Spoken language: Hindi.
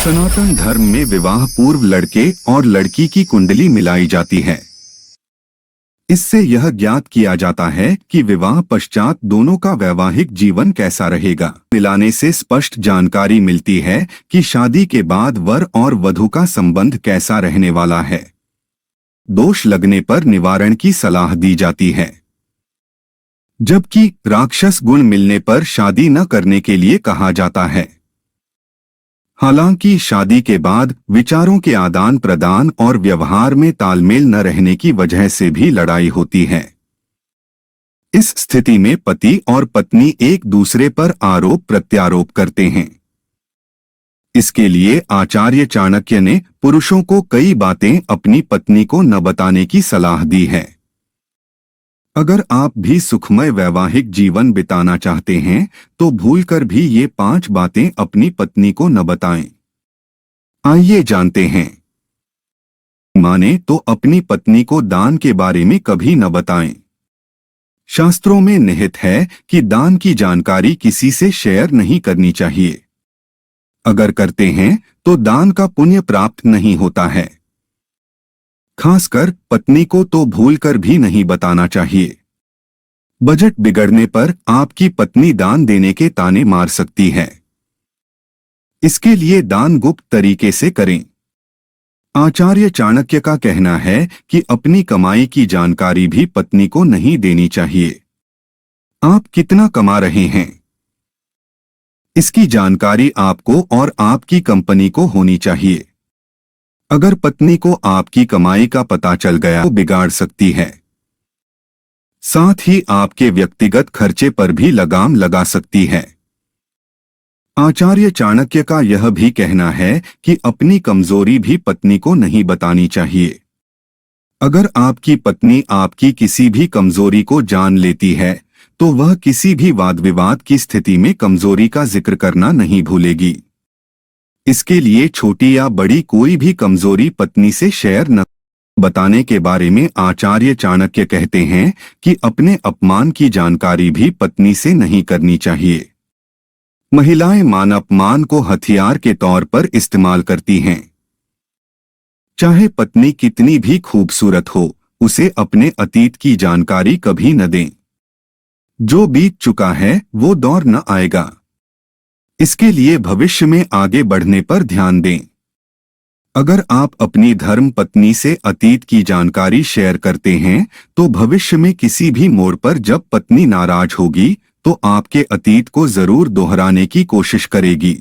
सनातन धर्म में विवाह पूर्व लड़के और लड़की की कुंडली मिलाई जाती है। इससे यह ज्ञात किया जाता है कि विवाह पश्चात दोनों का वैवाहिक जीवन कैसा रहेगा। मिलाने से स्पष्ट जानकारी मिलती है कि शादी के बाद वर और वधू का संबंध कैसा रहने वाला है। दोष लगने पर निवारण की सलाह दी जाती है, जबकि राक्षस गुण मिलने पर शादी न करने के लिए कहा जाता है। हालांकि शादी के बाद विचारों के आदान प्रदान और व्यवहार में तालमेल न रहने की वजह से भी लड़ाई होती है। इस स्थिति में पति और पत्नी एक दूसरे पर आरोप प्रत्यारोप करते हैं। इसके लिए आचार्य चाणक्य ने पुरुषों को कई बातें अपनी पत्नी को न बताने की सलाह दी है। अगर आप भी सुखमय वैवाहिक जीवन बिताना चाहते हैं तो भूलकर भी ये 5 बातें अपनी पत्नी को न बताएं। आइए जानते हैं। माने तो अपनी पत्नी को दान के बारे में कभी न बताएं। शास्त्रों में निहित है कि दान की जानकारी किसी से शेयर नहीं करनी चाहिए। अगर करते हैं तो दान का पुण्य प्राप्त नहीं होता है। खासकर पत्नी को तो भूलकर भी नहीं बताना चाहिए। बजट बिगड़ने पर आपकी पत्नी दान देने के ताने मार सकती है। इसके लिए दान गुप्त तरीके से करें। आचार्य चाणक्य का कहना है कि अपनी कमाई की जानकारी भी पत्नी को नहीं देनी चाहिए। आप कितना कमा रहे हैं, इसकी जानकारी आपको और आपकी कंपनी को होनी चाहिए। अगर पत्नी को आपकी कमाई का पता चल गया तो बिगाड़ सकती है। साथ ही आपके व्यक्तिगत खर्चे पर भी लगाम लगा सकती है। आचार्य चाणक्य का यह भी कहना है कि अपनी कमजोरी भी पत्नी को नहीं बतानी चाहिए। अगर आपकी पत्नी आपकी किसी भी कमजोरी को जान लेती है तो वह किसी भी वाद विवाद की स्थिति में कमजोरी का जिक्र करना नहीं भूलेगी। इसके लिए छोटी या बड़ी कोई भी कमजोरी पत्नी से शेयर न बताने के बारे में आचार्य चाणक्य कहते हैं कि अपने अपमान की जानकारी भी पत्नी से नहीं करनी चाहिए। महिलाएं मान अपमान को हथियार के तौर पर इस्तेमाल करती हैं। चाहे पत्नी कितनी भी खूबसूरत हो, उसे अपने अतीत की जानकारी कभी न दें। जो बीत चुका है वो दौर न आएगा। इसके लिए भविष्य में आगे बढ़ने पर ध्यान दें। अगर आप अपनी धर्म पत्नी से अतीत की जानकारी शेयर करते हैं तो भविष्य में किसी भी मोड़ पर जब पत्नी नाराज होगी तो आपके अतीत को जरूर दोहराने की कोशिश करेगी।